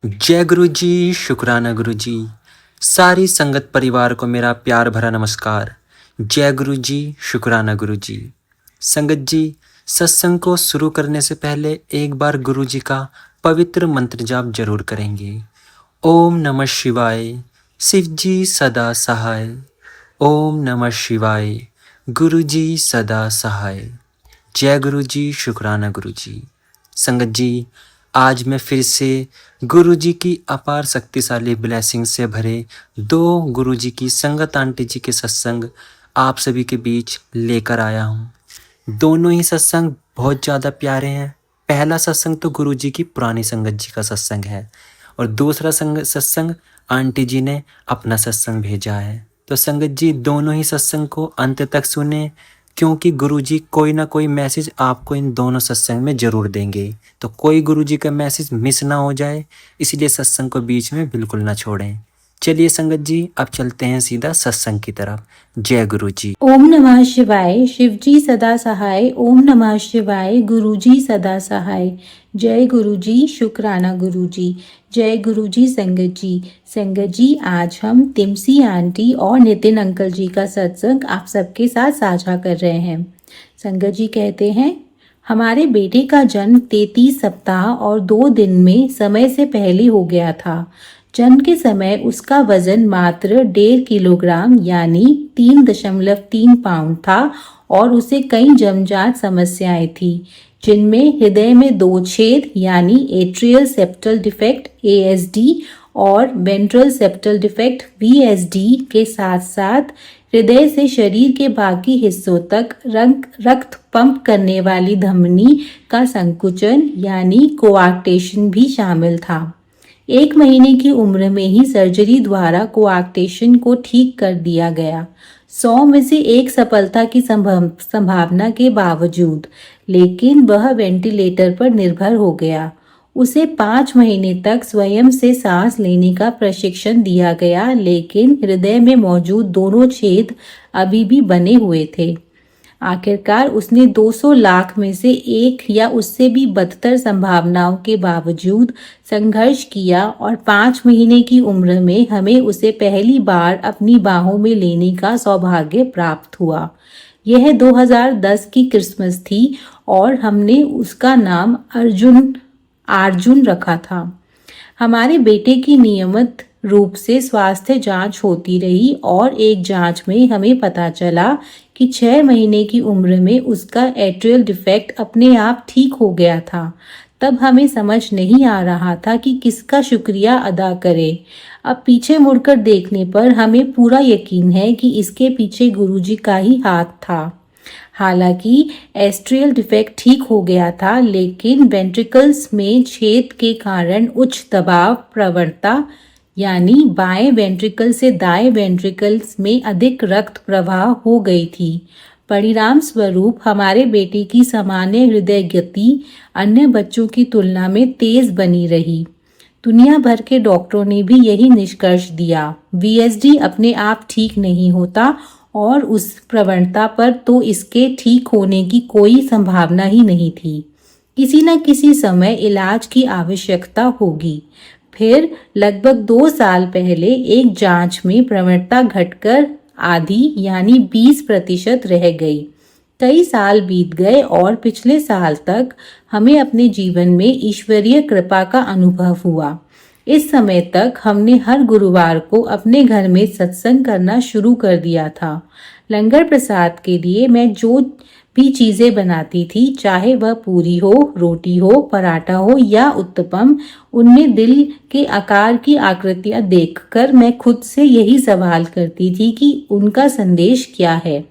जय गुरु जी, शुक्राना गुरु जी। सारी संगत परिवार को मेरा प्यार भरा नमस्कार। जय गुरु जी, शुक्राना गुरु जी। संगत जी, सत्संग को शुरू करने से पहले एक बार गुरु जी का पवित्र मंत्र जाप जरूर करेंगे। ओम नमः शिवाय, शिव जी सदा सहाय। ओम नमः शिवाय, गुरु जी सदा सहाय। जय गुरु जी, शुक्राना गुरु जी। संगत जी, आज मैं फिर से गुरु जी की अपार शक्तिशाली ब्लेसिंग से भरे दो गुरु जी की संगत आंटी जी के सत्संग आप सभी के बीच लेकर आया हूँ। दोनों ही सत्संग बहुत ज़्यादा प्यारे हैं। पहला सत्संग तो गुरु जी की पुरानी संगत जी का सत्संग है और दूसरा सत्संग आंटी जी ने अपना सत्संग भेजा है। तो संगत जी, दोनों ही सत्संग को अंत तक सुने, क्योंकि गुरुजी कोई ना कोई मैसेज आपको इन दोनों सत्संग में जरूर देंगे। तो कोई गुरुजी का मैसेज मिस ना हो जाए, इसलिए सत्संग को बीच में बिल्कुल ना छोड़ें। चलिए संगत जी, अब चलते हैं सीधा सत्संग की तरफ। जय गुरु जी। ओम नमः शिवाय, शिव जी सदा सहाय। ओम नमः शिवाय, गुरु जी सदा सहाय। जय गुरु जी, शुक्राना गुरु जी। जय गुरु जी संगत जी। संगत जी, आज हम तिमसी आंटी और नितिन अंकल जी का सत्संग आप सबके साथ साझा कर रहे हैं। संगत जी कहते हैं, हमारे बेटे का जन्म 33 सप्ताह और 2 दिन में समय से पहले हो गया था। जन्म के समय उसका वजन मात्र 1.5 किलोग्राम यानी 3.3 पाउंड था और उसे कई जन्मजात समस्याएं थी, जिनमें हृदय में 2 छेद यानी एट्रियल सेप्टल डिफेक्ट ASD और वेंट्रल सेप्टल डिफेक्ट VSD के साथ साथ हृदय से शरीर के बाकी हिस्सों तक रक्त पंप करने वाली धमनी का संकुचन यानी कोआक्टेशन भी शामिल था। 1 महीने की उम्र में ही सर्जरी द्वारा कोआक्टेशन को ठीक कर दिया गया। 100 में से 1 सफलता की संभावना के बावजूद, लेकिन वह वेंटिलेटर पर निर्भर हो गया। उसे 5 महीने तक स्वयं से सांस लेने का प्रशिक्षण दिया गया, लेकिन हृदय में मौजूद दोनों छेद अभी भी बने हुए थे। आखिरकार उसने 200 लाख में से 1 या उससे भी बदतर संभावनाओं के बावजूद संघर्ष किया और 5 महीने की उम्र में हमें उसे पहली बार अपनी बाहों में लेने का सौभाग्य प्राप्त हुआ। यह 2010 की क्रिसमस थी और हमने उसका नाम अर्जुन रखा था। हमारे बेटे की नियमित रूप से स्वास्थ्य जांच होती रही और एक जांच में हमें पता चला कि 6 महीने की उम्र में उसका एट्रियल डिफेक्ट अपने आप ठीक हो गया था। तब हमें समझ नहीं आ रहा था कि किसका शुक्रिया अदा करें। अब पीछे मुड़कर देखने पर हमें पूरा यकीन है कि इसके पीछे गुरुजी का ही हाथ था। हालांकि एट्रियल डिफेक्ट ठीक हो गया था, लेकिन वेंट्रिकल्स में छेद के कारण उच्च दबाव प्रवणता यानी बाएं वेंट्रिकल से दाएं वेंट्रिकल्स में अधिक रक्त प्रवाह हो गई थी। परिणाम स्वरूप हमारे बेटे की सामान्य हृदय गति अन्य बच्चों की तुलना में तेज बनी रही। दुनिया भर के डॉक्टरों ने भी यही निष्कर्ष दिया। VSD अपने आप ठीक नहीं होता और उस प्रवणता पर तो इसके ठीक होने की कोई संभावना ही नहीं थी। किसी न किसी समय इलाज की आवश्यकता होगी। फिर लगभग 2 साल पहले एक जांच में प्रवणता घटकर आधी यानी 20% रह गई। कई साल बीत गए और पिछले साल तक हमें अपने जीवन में ईश्वरीय कृपा का अनुभव हुआ। इस समय तक हमने हर गुरुवार को अपने घर में सत्संग करना शुरू कर दिया था। लंगर प्रसाद के लिए मैं जो भी चीजें बनाती थी, चाहे वह पूरी हो, रोटी हो, पराठा हो या उत्तपम, उनमें दिल के आकार की आकृतियां देखकर मैं खुद से यही सवाल करती थी कि उनका संदेश क्या है।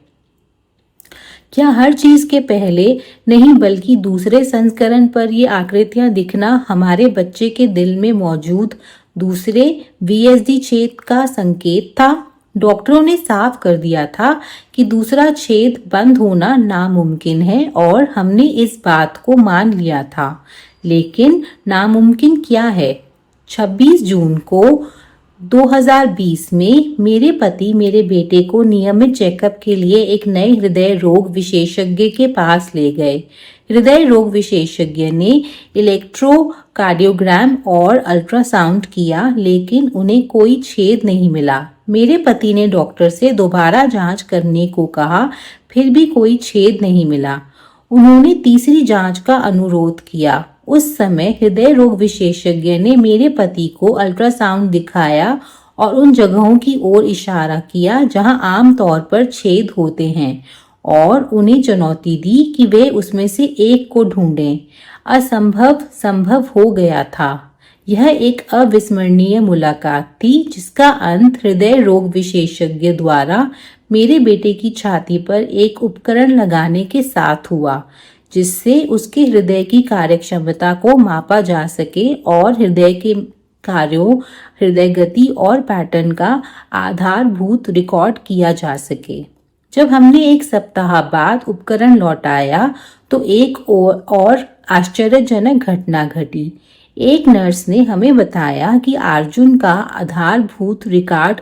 क्या हर चीज के पहले नहीं बल्कि दूसरे संस्करण पर ये आकृतियां दिखना हमारे बच्चे के दिल में मौजूद दूसरे VSD छेद का संकेत था? डॉक्टरों ने साफ कर दिया था कि दूसरा छेद बंद होना नामुमकिन है और हमने इस बात को मान लिया था। लेकिन नामुमकिन क्या है? 26 जून को 2020 में मेरे पति मेरे बेटे को नियमित चेकअप के लिए एक नए हृदय रोग विशेषज्ञ के पास ले गए। हृदय रोग विशेषज्ञ ने इलेक्ट्रोकार्डियोग्राम और अल्ट्रासाउंड किया, लेकिन उन्हें कोई छेद नहीं मिला। मेरे पति ने डॉक्टर से दोबारा जांच करने को कहा, फिर भी कोई छेद नहीं मिला। उन्होंने तीसरी जांच का अनुरोध किया। उस समय हृदय रोग विशेषज्ञ ने मेरे पति को अल्ट्रासाउंड दिखाया और उन जगहों की ओर इशारा किया जहां आमतौर पर छेद होते हैं और उन्हें चुनौती दी कि वे उसमें से एक को ढूंढें। असंभव संभव हो गया था। यह एक अविस्मरणीय मुलाकात थी जिसका अंत हृदय रोग विशेषज्ञ द्वारा मेरे बेटे की छाती पर एक उपकरण लगाने के साथ हुआ, जिससे उसके हृदय की कार्यक्षमता को मापा जा सके और हृदय के कार्यों, हृदय गति और पैटर्न का आधारभूत रिकॉर्ड किया जा सके। जब हमने एक सप्ताह बाद उपकरण लौटाया तो एक और आश्चर्यजनक घटना घटी। एक नर्स ने हमें बताया कि अर्जुन का आधारभूत रिकॉर्ड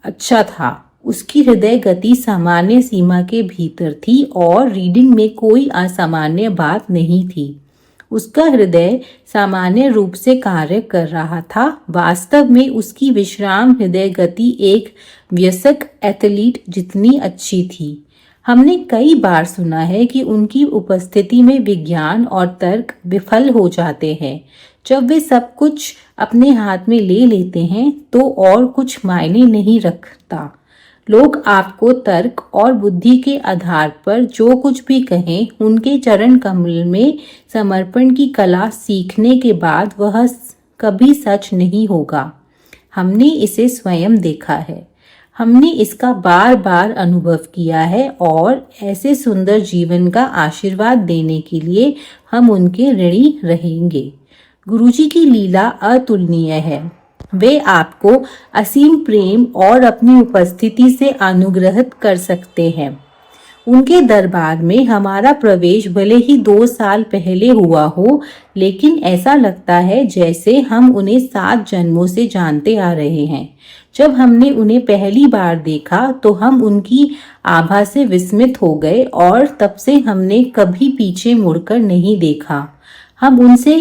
अच्छा था। उसकी हृदय गति सामान्य सीमा के भीतर थी और रीडिंग में कोई असामान्य बात नहीं थी। उसका हृदय सामान्य रूप से कार्य कर रहा था। वास्तव में उसकी विश्राम हृदय गति एक वयस्क एथलीट जितनी अच्छी थी। हमने कई बार सुना है कि उनकी उपस्थिति में विज्ञान और तर्क विफल हो जाते हैं। जब वे सब कुछ अपने हाथ में ले लेते हैं तो और कुछ मायने नहीं रखता। लोग आपको तर्क और बुद्धि के आधार पर जो कुछ भी कहें, उनके चरण कमल में समर्पण की कला सीखने के बाद वह कभी सच नहीं होगा। हमने इसे स्वयं देखा है। हमने इसका बार बार अनुभव किया है और ऐसे सुंदर जीवन का आशीर्वाद देने के लिए हम उनके ऋणी रहेंगे। गुरुजी की लीला अतुलनीय है। वे आपको असीम प्रेम और अपनी उपस्थिति से अनुग्रहित कर सकते हैं। उनके दरबार में हमारा प्रवेश भले ही 2 साल पहले हुआ हो, लेकिन ऐसा लगता है जैसे हम उन्हें 7 जन्मों से जानते आ रहे हैं। जब हमने उन्हें पहली बार देखा तो हम उनकी आभा से विस्मित हो गए और तब से हमने कभी पीछे मुड़कर नहीं देखा। हम उनसे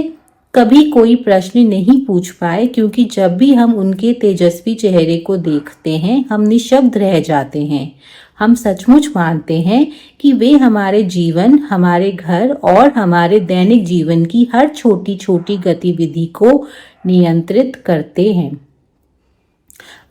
कभी कोई प्रश्न नहीं पूछ पाए, क्योंकि जब भी हम उनके तेजस्वी चेहरे को देखते हैं हम निशब्द रह जाते हैं। हम सचमुच मानते हैं कि वे हमारे जीवन, हमारे घर और हमारे दैनिक जीवन की हर छोटी छोटी गतिविधि को नियंत्रित करते हैं।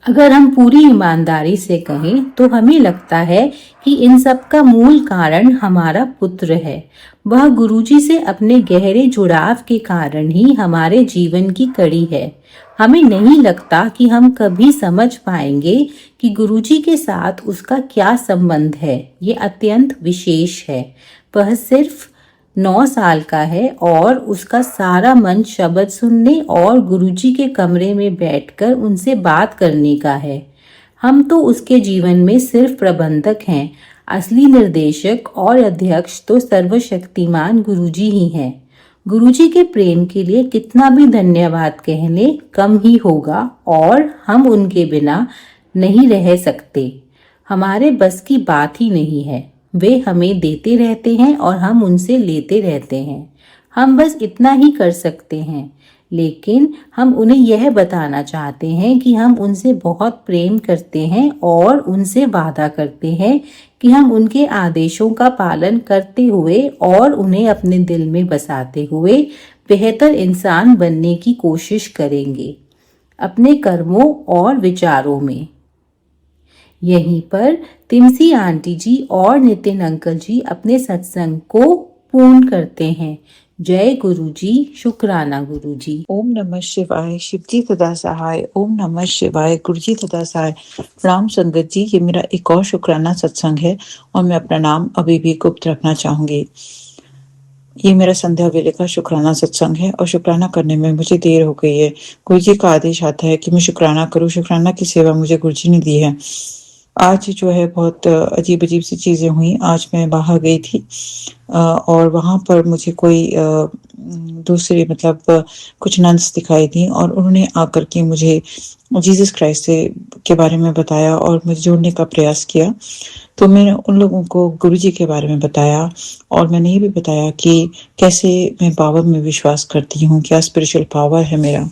अगर हम पूरी ईमानदारी से कहें तो हमें लगता है कि इन सब का मूल कारण हमारा पुत्र है। वह गुरुजी से अपने गहरे जुड़ाव के कारण ही हमारे जीवन की कड़ी है। हमें नहीं लगता कि हम कभी समझ पाएंगे कि गुरुजी के साथ उसका क्या संबंध है। ये अत्यंत विशेष है। वह सिर्फ 9 साल का है और उसका सारा मन शब्द सुनने और गुरुजी के कमरे में बैठकर उनसे बात करने का है। हम तो उसके जीवन में सिर्फ प्रबंधक हैं। असली निर्देशक और अध्यक्ष तो सर्वशक्तिमान गुरुजी ही हैं। गुरुजी के प्रेम के लिए कितना भी धन्यवाद कहने कम ही होगा और हम उनके बिना नहीं रह सकते। हमारे बस की बात ही नहीं है। वे हमें देते रहते हैं और हम उनसे लेते रहते हैं। हम बस इतना ही कर सकते हैं, लेकिन हम उन्हें यह बताना चाहते हैं कि हम उनसे बहुत प्रेम करते हैं और उनसे वादा करते हैं कि हम उनके आदेशों का पालन करते हुए और उन्हें अपने दिल में बसाते हुए बेहतर इंसान बनने की कोशिश करेंगे, अपने कर्मों और विचारों में। यहीं पर तिमसी आंटी जी और नितिन अंकल जी अपने सत्संग को पूर्ण करते हैं। जय गुरु जी, शुक्राना गुरु जी। ओम नमः शिवाय। शिवजी सदा सहाय। ओम नमः शिवाय। गुरुजी सदा सहाय। प्रणाम संगत जी, ये मेरा एक और शुक्राना सत्संग है और मैं अपना नाम अभी भी गुप्त रखना चाहूंगी। ये मेरा संध्या वेले का शुक्राना सत्संग है और शुक्राना करने में मुझे देर हो गई है। गुरुजी का आदेश आता है कि मैं शुक्राना करूं। शुक्राना की सेवा मुझे गुरुजी ने दी है। आज जो है बहुत अजीब-अजीब सी चीज़ें हुई। आज मैं बाहर गई थी और वहाँ पर मुझे कोई दूसरे मतलब कुछ नन्स दिखाई दीं और उन्होंने आकर के मुझे जीसस क्राइस्ट से के बारे में बताया और मुझे जोड़ने का प्रयास किया। तो मैंने उन लोगों को गुरुजी के बारे में बताया और मैंने ये भी बताया कि कैसे मैं पावर में विश्वास करती हूँ, क्या स्पिरिचुअल पावर है मेरा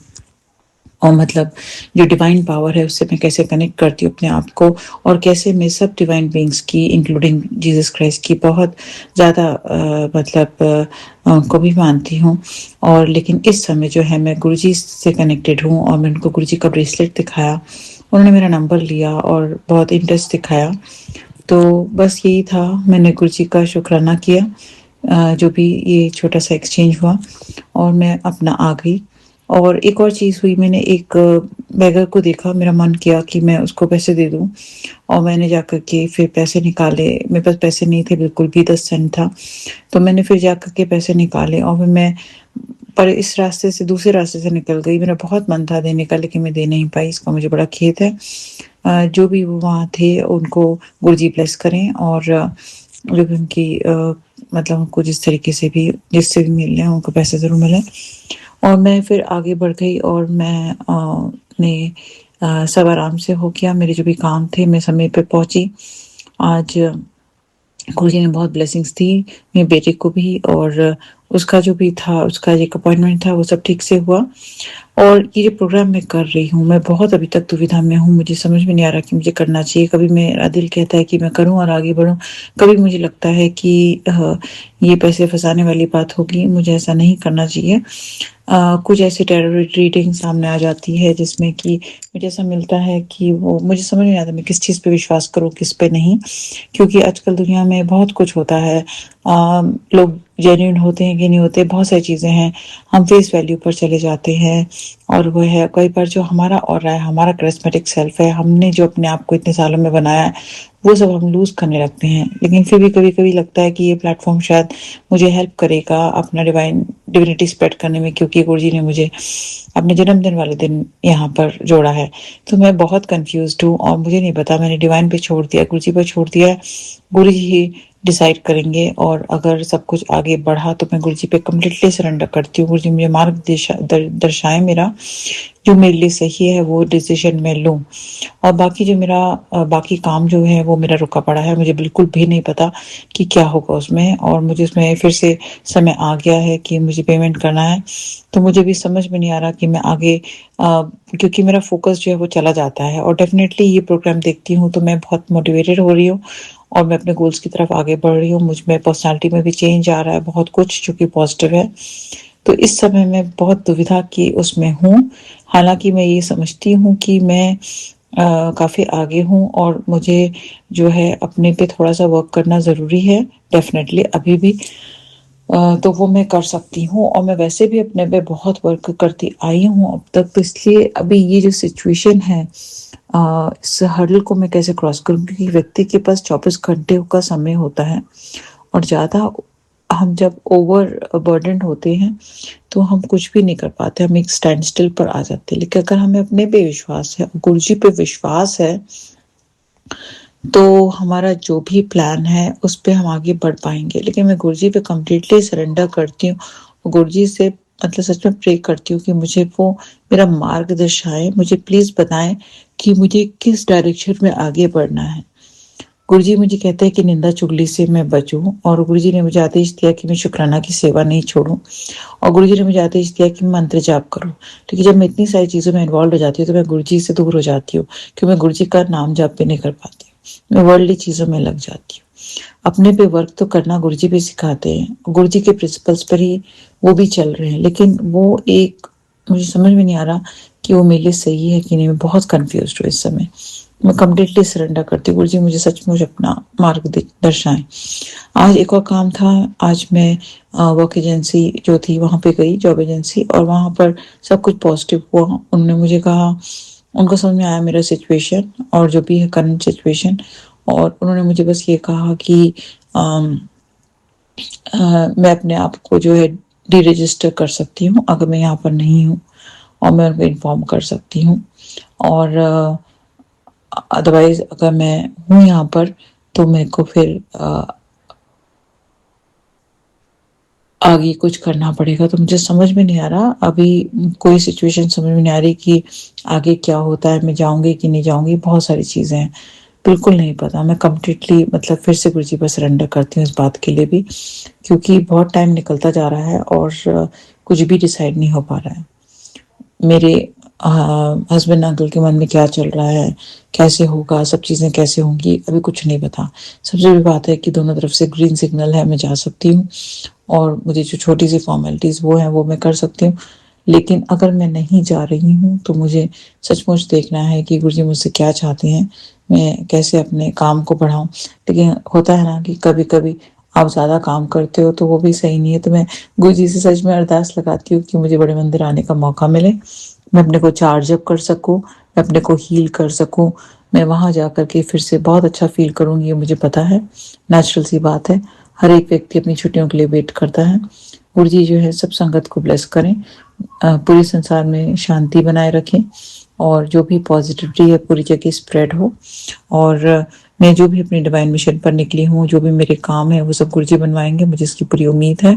और मतलब जो डिवाइन पावर है उससे मैं कैसे कनेक्ट करती हूँ अपने आप को और कैसे मैं सब डिवाइन बीइंग्स की इंक्लूडिंग जीसस क्राइस्ट की बहुत ज़्यादा को भी मानती हूँ और लेकिन इस समय जो है मैं गुरुजी से कनेक्टेड हूँ और मैं उनको गुरुजी का ब्रेसलेट दिखाया। उन्होंने मेरा नंबर लिया और बहुत इंटरेस्ट दिखाया। तो बस यही था, मैंने गुरुजी का शुक्राना किया जो भी ये छोटा-सा एक्सचेंज हुआ और मैं अपना आ गई। और एक और चीज़ हुई, मैंने एक बेगर को देखा, मेरा मन किया कि मैं उसको पैसे दे दूँ और मैंने जाकर के फिर पैसे निकाले। मेरे पास पैसे नहीं थे बिल्कुल भी, 10 सेंट था। तो मैंने फिर जाकर के पैसे निकाले और फिर मैं पर इस रास्ते से दूसरे रास्ते से निकल गई। मेरा बहुत मन था देने का लेकिन मैं दे नहीं पाई, इसका मुझे बड़ा खेद है। जो भी वो वहाँ थे उनको गुरुजी ब्लेस करें और जो भी उनकी मतलब उनको जिस तरीके से भी जिससे भी मिल रहे हैं उनको पैसे ज़रूर मिलें। और मैं फिर आगे बढ़ गई और मैं ने सब आराम से हो गया, मेरे जो भी काम थे मैं समय पे पहुँची। आज गुरुजी ने बहुत ब्लेसिंग्स दी मेरे बेटे को भी और उसका जो भी था, उसका एक अपॉइंटमेंट था, वो सब ठीक से हुआ। और ये जो प्रोग्राम मैं कर रही हूँ, मैं बहुत अभी तक दुविधा में हूँ, मुझे समझ में नहीं आ रहा कि मुझे करना चाहिए। कभी मेरा दिल कहता है कि मैं करूँ और आगे बढ़ूँ, कभी मुझे लगता है कि ये पैसे फँसाने वाली बात होगी, मुझे ऐसा नहीं करना चाहिए। कुछ ऐसी टैरो रीडिंग सामने आ जाती है जिसमें कि मुझे ऐसा मिलता है कि वो मुझे समझ नहीं आता मैं किस चीज़ पे विश्वास करूँ, किस पे नहीं। क्योंकि आजकल दुनिया में बहुत कुछ होता है। लोग जेन्युइन होते हैं कि नहीं होते, बहुत सारी चीज़ें हैं। हम फेस वैल्यू पर चले जाते हैं और वो है कई बार जो हमारा ऑरा है, हमारा करिस्मेटिक सेल्फ है, हमने जो अपने आप को इतने सालों में बनाया है, वो सब हम लूज़ करने लगते हैं। लेकिन फिर भी कभी-कभी लगता है कि ये प्लेटफ़ॉर्म शायद मुझे हेल्प करेगा अपना डिविनिटी स्प्रेड करने में, क्योंकि गुरुजी ने मुझे अपने जन्मदिन वाले दिन यहाँ पर जोड़ा है। तो मैं बहुत कन्फ्यूज़्ड हूँ और मुझे नहीं पता, मैंने डिवाइन पे छोड़ दिया, गुरुजी पे छोड़ दिया है। गुरुजी ही डिसाइड करेंगे और अगर सब कुछ आगे बढ़ा तो मैं गुरुजी पे कंप्लीटली सरेंडर करती हूँ। गुरुजी मुझे मार्ग दर्शाएँ मेरा, जो मेरे लिए सही है वो डिसीज़न मैं लूँ। और बाकी जो मेरा बाकी काम जो है वो मेरा रुका पड़ा है, मुझे बिल्कुल भी नहीं पता कि क्या होगा उसमें और मुझे उसमें फिर से समय आ गया है कि मुझे पेमेंट करना है। तो मुझे भी समझ में नहीं आ रहा कि मैं आगे क्योंकि मेरा फ़ोकस जो है वो चला जाता है और डेफ़िनेटली ये प्रोग्राम देखती हूँ तो मैं बहुत मोटिवेटेड हो रही हूँ और मैं अपने गोल्स की तरफ आगे बढ़ रही हूँ। मुझ में पर्सनैलिटी में भी चेंज आ रहा है, बहुत कुछ जो कि पॉज़िटिव है। तो इस समय मैं बहुत दुविधा की उसमें हूँ। हालाँकि मैं ये समझती हूँ कि मैं काफ़ी आगे हूँ और मुझे जो है अपने पे थोड़ा-सा वर्क करना ज़रूरी है, डेफ़िनेटली अभी भी। तो वो मैं कर सकती हूँ और मैं वैसे भी अपने पे बहुत वर्क करती आई हूँ अब तक, तो इसलिए अभी ये जो सिचुएशन है इस हर्डल को मैं कैसे क्रॉस करूँ, क्योंकि व्यक्ति के पास 24 घंटे का समय होता है और ज़्यादा हम जब ओवर बर्डन्ड होते हैं तो हम कुछ भी नहीं कर पाते, हम एक स्टैंड स्टिल पर आ जाते हैं। लेकिन अगर हमें अपने पे विश्वास है, गुरुजी पे विश्वास है, तो हमारा जो भी प्लान है उस पे हम आगे बढ़ पाएँगे। लेकिन मैं गुरुजी पे कंप्लीटली सरेंडर करती हूँ। गुरुजी से मतलब सच में प्रे करती हूँ कि मुझे वो मेरा मार्ग दर्शाएँ, मुझे प्लीज़ बताएँ कि मुझे किस डायरेक्शन में आगे बढ़ना है। गुरुजी मुझे कहते हैं कि निंदा चुगली से मैं बचूँ और गुरुजी ने मुझे आदेश दिया कि मैं शुक्राना की सेवा नहीं छोड़ूँ और गुरुजी ने मुझे आदेश दिया कि मैं मंत्र जाप करूँ। क्योंकि जब मैं इतनी सारी चीज़ों में इन्वॉल्व हो जाती हूँ तो मैं गुरुजी से दूर हो जाती हूँ, क्योंकि मैं गुरुजी का नाम जाप भी नहीं कर पाती हूँ। मैं वर्ल्डली चीज़ों में लग जाती हूँ। अपने पे वर्क तो करना गुरुजी भी सिखाते हैं। गुरुजी के प्रिंसिपल्स पर ही वो भी चल रहे हैं, लेकिन वो एक मुझे समझ में नहीं आ रहा कि वो मेरे लिए सही है कि नहीं। मैं बहुत कन्फ्यूज़्ड हूँ इस समय। मैं कंप्लीटली सरेंडर करती हूँ, गुरुजी मुझे सचमुच अपना मार्ग दर्शाएं। आज एक और काम था, आज मैं वर्क एजेंसी जो थी वहाँ पे गई, जॉब एजेंसी, और वहाँ पर सब कुछ पॉजिटिव हुआ। उन्होंने मुझे कहा, उनको समझ में आया मेरा सिचुएशन और जो भी है करंट सिचुएशन, और उन्होंने मुझे बस ये कहा कि मैं अपने आप को जो है डी रजिस्टर कर सकती हूँ अगर मैं यहाँ पर नहीं हूँ, और मैं उनको इन्फॉर्म कर सकती हूँ। और अदरवाइज अगर मैं हूँ यहाँ पर तो मेरे को फिर आगे कुछ करना पड़ेगा। तो मुझे समझ में नहीं आ रहा अभी, कोई सिचुएशन समझ में नहीं आ रही कि आगे क्या होता है, मैं जाऊंगी कि नहीं जाऊंगी, बहुत सारी चीज़ें हैं, बिल्कुल नहीं पता। मैं कंप्लीटली मतलब फिर से गुरुजी पर सरेंडर करती हूँ इस बात के लिए भी, क्योंकि बहुत टाइम निकलता जा रहा है और कुछ भी डिसाइड नहीं हो पा रहा है। मेरे हस्बैंड अंकल के मन में क्या चल रहा है, कैसे होगा, सब चीज़ें कैसे होंगी, अभी कुछ नहीं पता। सबसे बड़ी बात है कि दोनों तरफ से ग्रीन सिग्नल है, मैं जा सकती हूँ और मुझे जो छोटी सी फॉर्मेलिटीज़ वो है वो मैं कर सकती हूँ। लेकिन अगर मैं नहीं जा रही हूँ तो मुझे सचमुच देखना है कि गुरुजी मुझसे क्या चाहते हैं, मैं कैसे अपने काम को बढ़ाऊँ। लेकिन होता है ना कि कभी कभी आप ज़्यादा काम करते हो तो वो भी सही नहीं है। तो मैं गुरुजी से सच में अरदास लगाती हूँ कि मुझे बड़े मंदिर आने का मौका मिले, मैं अपने को चार्ज अप कर सकूँ, मैं अपने को हील कर सकूँ, मैं वहाँ जा कर के फिर से बहुत अच्छा फील करूँगी, ये मुझे पता है। नेचुरल सी बात है, हर एक व्यक्ति अपनी छुट्टियों के लिए वेट करता है। गुरुजी जो है सब संगत को ब्लेस करें, पूरे संसार में शांति बनाए रखें और जो भी पॉजिटिविटी है पूरी जगह स्प्रेड हो। और मैं जो भी अपनी डिवाइन मिशन पर निकली हूँ, जो भी मेरे काम है वो सब गुरुजी बनवाएंगे, मुझे इसकी पूरी उम्मीद है।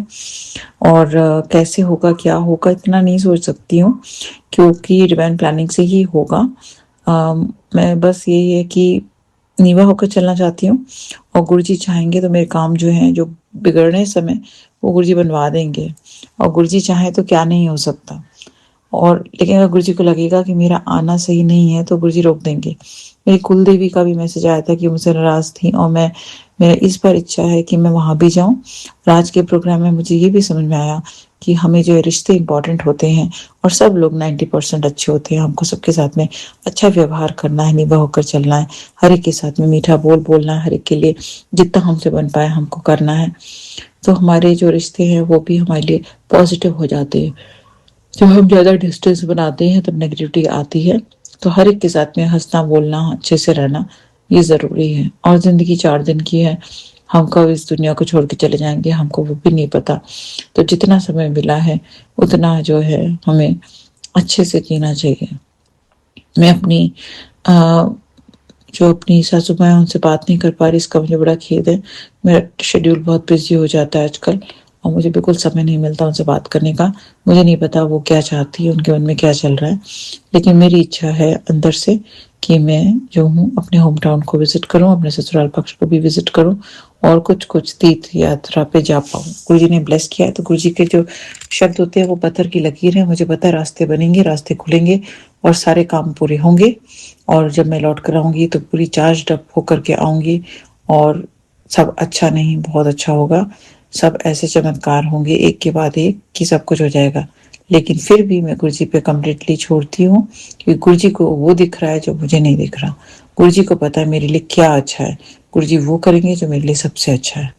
और कैसे होगा क्या होगा इतना नहीं सोच सकती हूँ, क्योंकि डिवाइन प्लानिंग से ही होगा। मैं बस यही है कि नीवा होकर चलना चाहती हूँ और गुरुजी चाहेंगे तो मेरे काम जो हैं जो बिगड़ने समय वो गुरुजी बनवा देंगे, और गुरुजी चाहे तो क्या नहीं हो सकता। और लेकिन अगर गुरुजी को लगेगा कि मेरा आना सही नहीं है तो गुरुजी रोक देंगे। मेरी कुल देवी का भी मैसेज आया था कि मुझसे नाराज थी और मेरा इस बार इच्छा है कि मैं वहां भी जाऊं। और आज के प्रोग्राम में मुझे ये भी समझ में आया कि हमें जो है रिश्ते इंपॉर्टेंट होते हैं और सब लोग 90% अच्छे होते हैं। हमको सबके साथ में अच्छा व्यवहार करना है, निभा होकर चलना है, हर एक के साथ में मीठा बोलना है, हर एक के लिए जितना हमसे बन पाए हमको करना है। तो हमारे जो रिश्ते हैं वो भी हमारे लिए पॉजिटिव हो जाते हैं। जब हम ज़्यादा डिस्टेंस बनाते हैं तब नेगेटिविटी आती है। तो हर एक के साथ में हंसना बोलना अच्छे से रहना ये ज़रूरी है। और ज़िंदगी 4 दिन की है, हम कब इस दुनिया को छोड़ के चले जाएंगे हमको वो भी नहीं पता। तो जितना समय मिला है उतना जो है हमें अच्छे से जीना चाहिए। मैं अपनी अ, जो अपनी सासू माँ है उनसे बात नहीं कर पा रही, इसका मुझे बड़ा खेद है। मेरा शेड्यूल बहुत बिजी हो जाता है आजकल और मुझे बिल्कुल समय नहीं मिलता उनसे बात करने का। मुझे नहीं पता वो क्या चाहती है, उनके मन में क्या चल रहा है। लेकिन मेरी इच्छा है अंदर से कि मैं जो हूँ अपने होम टाउन को विजिट करूँ, अपने ससुराल पक्ष को भी विजिट करूँ और कुछ तीर्थ यात्रा पे जा पाऊँ। गुरु जी ने ब्लेस किया है तो गुरु जी के जो शब्द होते हैं वो पत्थर की लकीर है। मुझे पता है रास्ते बनेंगे, रास्ते खुलेंगे और सारे काम पूरे होंगे। और जब मैं लौट कर आऊँगी तो पूरी चार्ज अप होकर के आऊँगी और सब अच्छा नहीं बहुत अच्छा होगा। सब ऐसे चमत्कार होंगे एक के बाद एक कि सब कुछ हो जाएगा। लेकिन फिर भी मैं गुरुजी पे कंप्लीटली छोड़ती हूँ, क्योंकि गुरुजी को वो दिख रहा है जो मुझे नहीं दिख रहा। गुरुजी को पता है मेरे लिए क्या अच्छा है, गुरुजी वो करेंगे जो मेरे लिए सबसे अच्छा है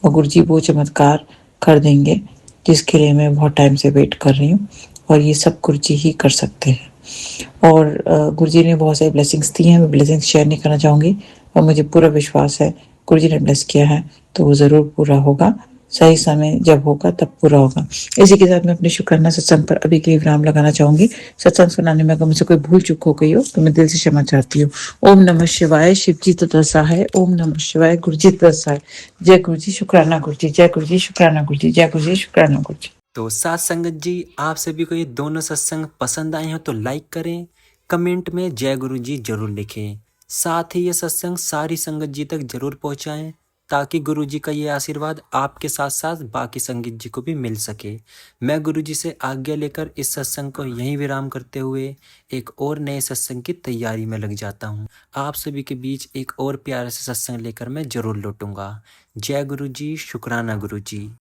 और गुरुजी वो चमत्कार कर देंगे जिसके लिए मैं बहुत टाइम से वेट कर रही हूँ। और ये सब गुरुजी ही कर सकते हैं। और गुरुजी ने बहुत सारी ब्लेसिंग्स दी हैं, मैं ब्लेसिंग्स शेयर नहीं करना चाहूँगी और मुझे पूरा विश्वास है गुरुजी ने ब्लेस किया है तो वो ज़रूर पूरा होगा। सही समय जब होगा तब पूरा होगा। इसी के साथ मैं अपने शुक्राना सत्संग पर अभी के लिए विराम लगाना चाहूँगी। सत्संग सुनाने में अगर मुझसे कोई भूल चूक हो गई हो तो मैं दिल से क्षमा चाहती हूँ। ओम नमः शिवाय, शिव जी तथा सहाय। ओम नमः शिवाय, गुरु जी तथा सहाय। जय गुरु जी, शुक्राना गुरु जी, जय गुरु जी, शुक्राना गुरु जी, जय गुरु जी, शुक्राना गुरु जी। तो साथ संगत जी, आप सभी को ये दोनों सत्संग पसंद आए हो तो लाइक करें, कमेंट में जय गुरु जी जरूर लिखें। साथ ही ये सत्संग सारी संगत जी तक जरूर पहुंचाएं ताकि गुरु जी का ये आशीर्वाद आपके साथ साथ बाकी संगत जी को भी मिल सके। मैं गुरु जी से आज्ञा लेकर इस सत्संग को यहीं विराम करते हुए एक और नए सत्संग की तैयारी में लग जाता हूँ। आप सभी के बीच एक और प्यारे से सत्संग लेकर मैं जरूर लौटूंगा। जय गुरु जी, शुक्राना गुरु जी।